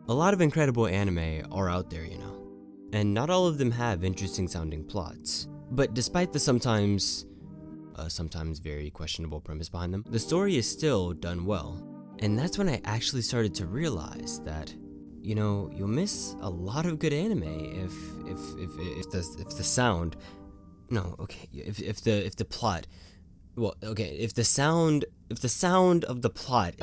A lot of incredible anime are out there, you know, and not all of them have interesting sounding plots. But despite the sometimes very questionable premise behind them, the story is still done well. And that's when I actually started to realize that, you know, you'll miss a lot of good anime if the sound, no, okay, if the plot, well, okay, if the sound of the plot.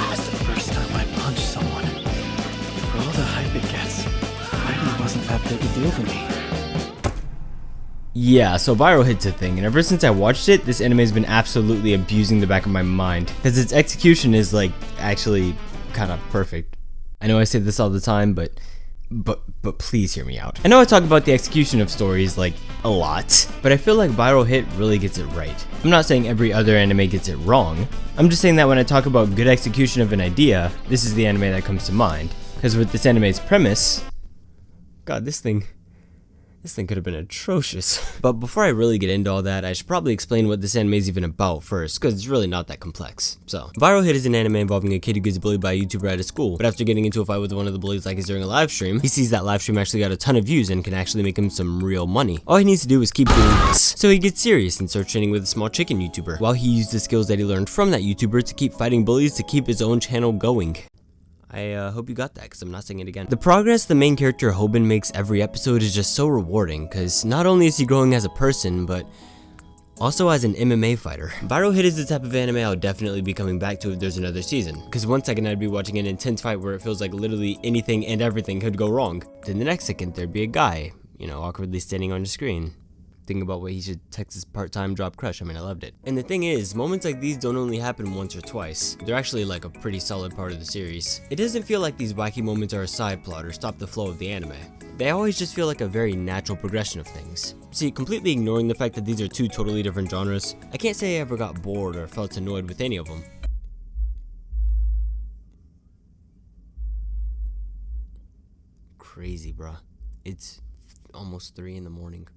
That's the first time I punched someone. For all the hype it gets, fighting wasn't that big a deal to me. Yeah, so Viral Hit's a thing, and ever since I watched it, this anime has been absolutely abusing the back of my mind, because its execution is like actually kind of perfect. I know I say this all the time, but please hear me out. I know I talk about the execution of stories like a lot, but I feel like Viral Hit really gets it right. I'm not saying every other anime gets it wrong. I'm just saying that when I talk about good execution of an idea, this is the anime that comes to mind. Because with this anime's premise, God, this thing could have been atrocious. But before I really get into all that, I should probably explain what this anime is even about first, because it's really not that complex. So, Viral Hit is an anime involving a kid who gets bullied by a YouTuber at his school, but after getting into a fight with one of the bullies like he's during a live stream, he sees that live stream actually got a ton of views and can actually make him some real money. All he needs to do is keep doing this. So he gets serious and starts training with a small chicken YouTuber, while he used the skills that he learned from that YouTuber to keep fighting bullies to keep his own channel going. I hope you got that, because I'm not saying it again. The progress the main character Hoban makes every episode is just so rewarding, because not only is he growing as a person, but also as an MMA fighter. Viral Hit is the type of anime I'll definitely be coming back to if there's another season, because one second I'd be watching an intense fight where it feels like literally anything and everything could go wrong. Then the next second there'd be a guy, you know, awkwardly standing on the screen, thinking about what he should text his part-time job crush. I mean, I loved it. And the thing is, moments like these don't only happen once or twice. They're actually like a pretty solid part of the series. It doesn't feel like these wacky moments are a side plot or stop the flow of the anime. They always just feel like a very natural progression of things. See, completely ignoring the fact that these are two totally different genres, I can't say I ever got bored or felt annoyed with any of them. Crazy, bruh. It's almost 3 in the morning.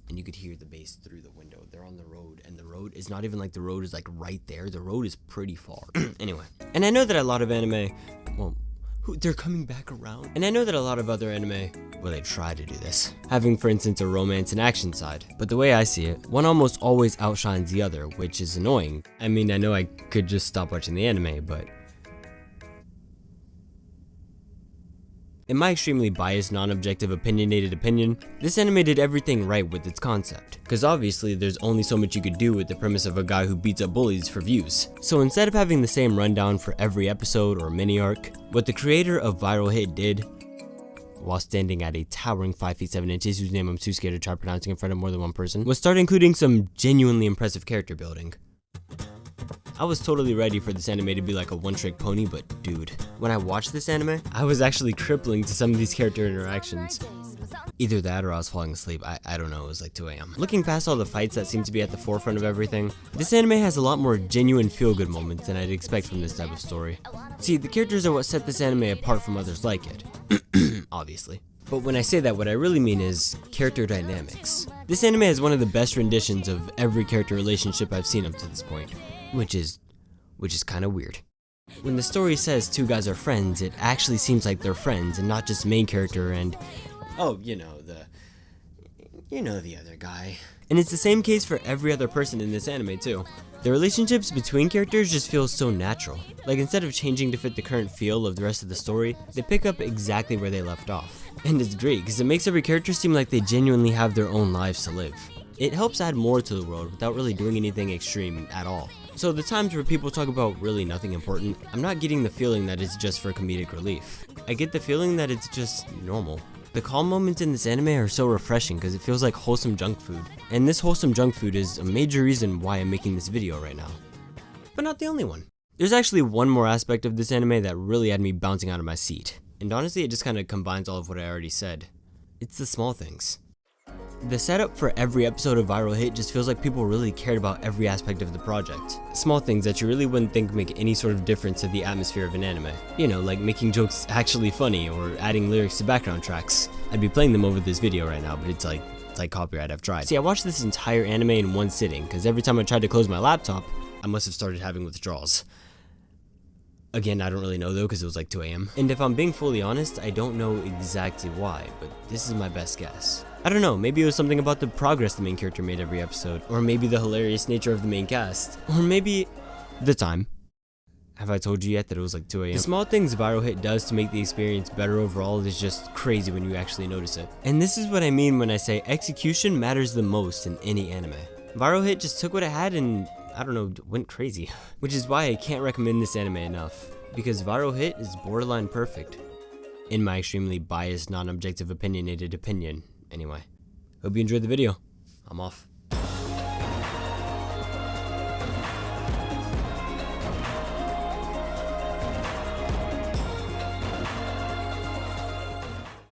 And you could hear the bass through the window. They're on the road, and the road is not even like the road is like right there. The road is pretty far. Anyway, and I know that a lot of anime, well, they're coming back around. And I know that a lot of other anime, well, they try to do this, having, for instance, a romance and action side. But the way I see it, one almost always outshines the other, which is annoying. I mean, I know I could just stop watching the anime, but in my extremely biased, non-objective, opinionated opinion, this anime did everything right with its concept. Cause obviously there's only so much you could do with the premise of a guy who beats up bullies for views. So instead of having the same rundown for every episode or mini arc, what the creator of Viral Hit did, while standing at a towering 5 feet 7 inches, whose name I'm too scared to try pronouncing in front of more than one person, was start including some genuinely impressive character building. I was totally ready for this anime to be like a one-trick pony, but dude, when I watched this anime, I was actually crippling to some of these character interactions. Either that or I was falling asleep, I don't know, it was like 2 AM. Looking past all the fights that seem to be at the forefront of everything, this anime has a lot more genuine feel-good moments than I'd expect from this type of story. See, the characters are what set this anime apart from others like it, obviously. But when I say that, what I really mean is character dynamics. This anime has one of the best renditions of every character relationship I've seen up to this point. Which is kind of weird. When the story says 2 guys are friends, it actually seems like they're friends and not just main character and, oh, you know the other guy. And it's the same case for every other person in this anime too. The relationships between characters just feel so natural. Like instead of changing to fit the current feel of the rest of the story, they pick up exactly where they left off. And it's great because it makes every character seem like they genuinely have their own lives to live. It helps add more to the world without really doing anything extreme at all. So the times where people talk about really nothing important, I'm not getting the feeling that it's just for comedic relief. I get the feeling that it's just normal. The calm moments in this anime are so refreshing because it feels like wholesome junk food. And this wholesome junk food is a major reason why I'm making this video right now. But not the only one. There's actually one more aspect of this anime that really had me bouncing out of my seat. And honestly, it just kind of combines all of what I already said. It's the small things. The setup for every episode of Viral Hit just feels like people really cared about every aspect of the project. Small things that you really wouldn't think make any sort of difference to the atmosphere of an anime. You know, like making jokes actually funny or adding lyrics to background tracks. I'd be playing them over this video right now, but it's like copyright, I've tried. See, I watched this entire anime in one sitting, because every time I tried to close my laptop, I must have started having withdrawals. Again, I don't really know though, because it was like 2 a.m. And if I'm being fully honest, I don't know exactly why, but this is my best guess. I don't know, maybe it was something about the progress the main character made every episode, or maybe the hilarious nature of the main cast, or maybe the time. Have I told you yet that it was like 2 a.m.? The small things Viral Hit does to make the experience better overall is just crazy when you actually notice it. And this is what I mean when I say execution matters the most in any anime. Viral Hit just took what it had and, I don't know, went crazy. Which is why I can't recommend this anime enough, because Viral Hit is borderline perfect. In my extremely biased, non-objective, opinionated opinion, anyway. Hope you enjoyed the video. I'm off.